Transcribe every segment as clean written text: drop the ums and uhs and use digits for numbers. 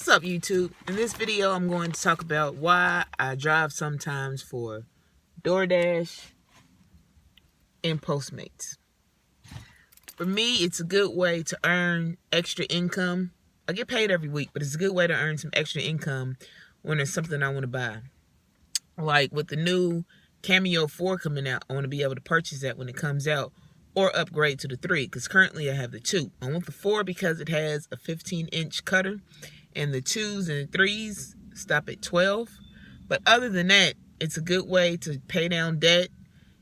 What's up, YouTube? In this video, I'm going to talk about why I drive sometimes for Door Dash and Postmates. For me, it's a good way to earn extra income. I get paid every week, but it's a good way to earn some extra income when there's something I want to buy. Like with the new Cameo 4 coming out, I want to be able to purchase that when it comes out or upgrade to the 3, because currently I have the 2. I want the 4 because it has a 15-inch cutter, and the 2s and the 3s stop at 12. But other than that, it's a good way to pay down debt.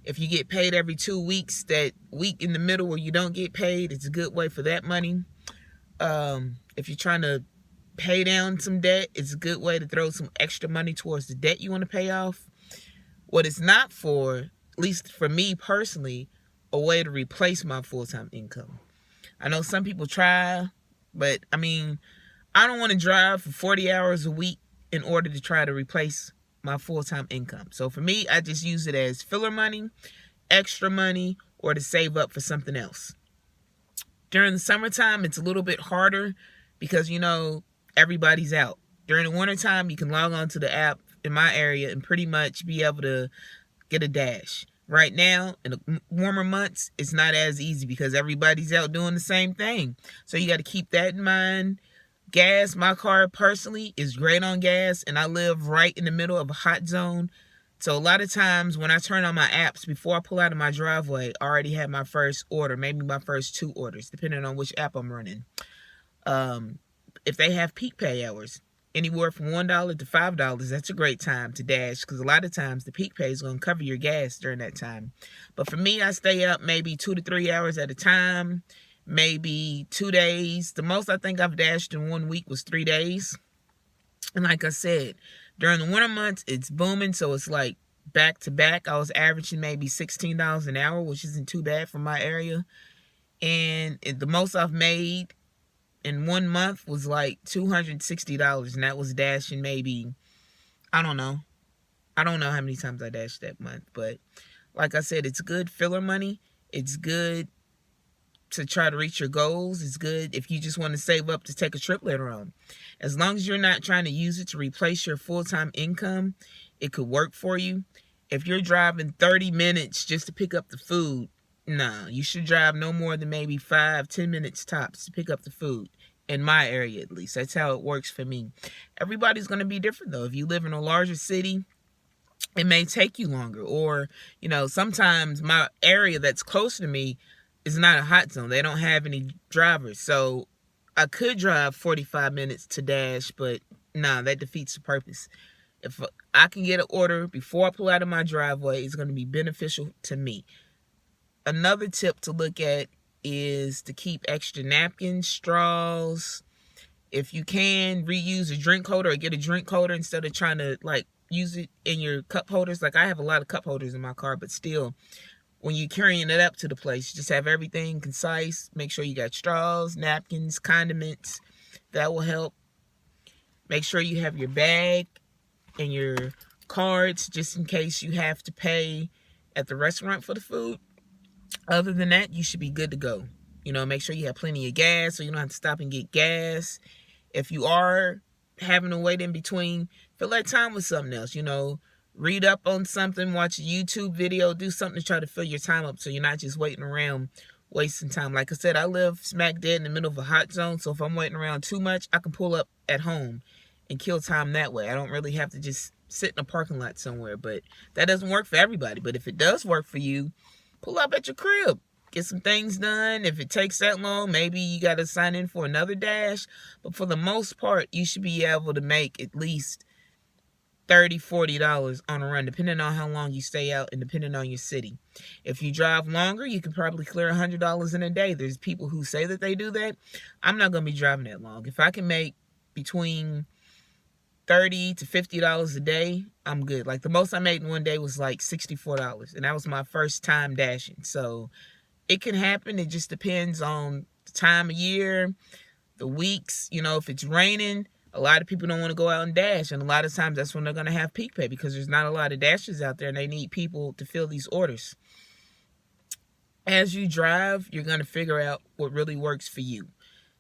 If you get paid every 2 weeks, that week in the middle where you don't get paid, it's a good way for that money. If you're trying to pay down some debt, it's a good way to throw some extra money towards the debt you want to pay off. What it's not for, at least for me personally, a way to replace my full-time income. I know some people try, but I mean, I don't want to drive for 40 hours a week in order to try to replace my full-time income. So for me, I just use it as filler money, extra money, or to save up for something else. During the summertime, it's a little bit harder because, you know, everybody's out. During the wintertime, you can log on to the app in my area and pretty much be able to get a dash. Right now, in the warmer months, it's not as easy because everybody's out doing the same thing. So you got to keep that in mind. Gas, my car personally is great on gas, and I live right in the middle of a hot zone. So a lot of times when I turn on my apps, before I pull out of my driveway, I already have my first order, maybe my first 2 orders, depending on which app I'm running. If they have peak pay hours, anywhere from $1 to $5, that's a great time to dash, because a lot of times the peak pay is going to cover your gas during that time. But for me, I stay up maybe 2 to 3 hours at a time, maybe 2 days. The most I think I've dashed in 1 week was 3 days. And like I said, during the winter months, it's booming, so it's like back to back. I was averaging maybe $16 an hour, which isn't too bad for my area. And the most I've made in 1 month was like $260, and that was dashing maybe, I don't know how many times I dashed that month. But like I said, it's good filler money. It's good to try to reach your goals. It's good if you just want to save up to take a trip later on. As long as you're not trying to use it to replace your full-time income, it could work for you. If you're driving 30 minutes just to pick up the food, no, you should drive no more than maybe 5-10 minutes tops to pick up the food. In my area, at least. That's how it works for me. Everybody's going to be different, though. If you live in a larger city, it may take you longer. Or, you know, sometimes my area that's closer to me is not a hot zone. They don't have any drivers. So I could drive 45 minutes to dash, but nah, that defeats the purpose. If I can get an order before I pull out of my driveway, it's going to be beneficial to me. Another tip to look at is to keep extra napkins, straws. If you can, reuse a drink holder or get a drink holder instead of trying to like use it in your cup holders. Like I have a lot of cup holders in my car, but still, when you're carrying it up to the place, just have everything concise. Make sure you got straws, napkins, condiments. That will help. Make sure you have your bag and your cards just in case you have to pay at the restaurant for the food. Other than that, you should be good to go. You know, make sure you have plenty of gas so you don't have to stop and get gas. If you are having to wait in between, fill that time with something else. You know, read up on something, watch a YouTube video, do something to try to fill your time up so you're not just waiting around wasting time. Like I said, I live smack dead in the middle of a hot zone, so if I'm waiting around too much, I can pull up at home and kill time that way. I don't really have to just sit in a parking lot somewhere, but that doesn't work for everybody. But if it does work for you, pull up at your crib. Get some things done. If it takes that long, maybe you got to sign in for another dash. But for the most part, you should be able to make at least $30, $40 on a run, depending on how long you stay out and depending on your city. If you drive longer, you can probably clear $100 in a day. There's people who say that they do that. I'm not going to be driving that long. If I can make between $30 to $50 a day, I'm good. Like the most I made in one day was like $64, and that was my first time dashing. So it can happen. It just depends on the time of year, the weeks. You know, if it's raining, a lot of people don't want to go out and dash, and a lot of times that's when they're going to have peak pay because there's not a lot of dashers out there and they need people to fill these orders. As you drive, you're going to figure out what really works for you.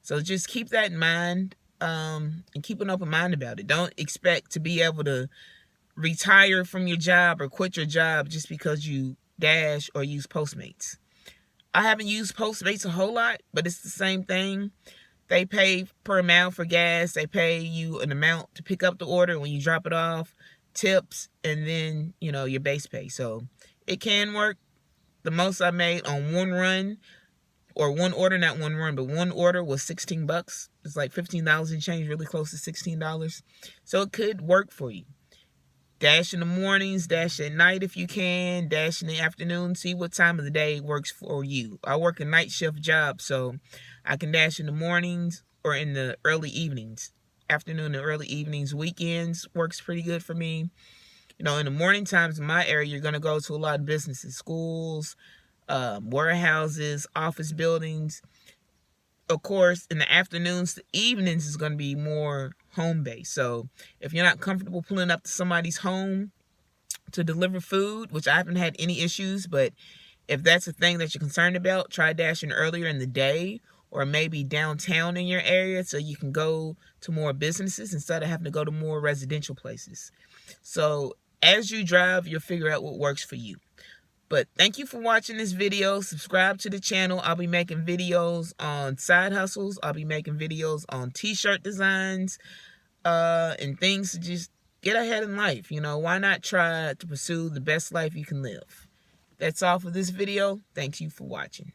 So just keep that in mind. and keep an open mind about it. Don't expect to be able to retire from your job or quit your job just because you Dash or use Postmates. I haven't used Postmates a whole lot, but it's the same thing. They pay per mile for gas. They pay you an amount to pick up the order when you drop it off, tips, and then, your base pay. So it can work. The most I made on one run, or one order, not one run, but one order was $16. It's like $15 and change, really close to $16. So it could work for you. Dash in the mornings, dash at night if you can, dash in the afternoon. See what time of the day works for you. I work a night shift job, so I can dash in the mornings or in the early evenings. Afternoon and early evenings. Weekends works pretty good for me. In the morning times in my area, you're going to go to a lot of businesses, schools, warehouses, office buildings. Of course, in the afternoons, the evenings is going to be more home-based. So if you're not comfortable pulling up to somebody's home to deliver food, which I haven't had any issues, but if that's a thing that you're concerned about, try dashing earlier in the day or maybe downtown in your area so you can go to more businesses instead of having to go to more residential places. So as you drive, you'll figure out what works for you. But thank you for watching this video. Subscribe to the channel. I'll be making videos on side hustles. I'll be making videos on t-shirt designs and things to just get ahead in life. Why not try to pursue the best life you can live? That's all for this video. Thank you for watching.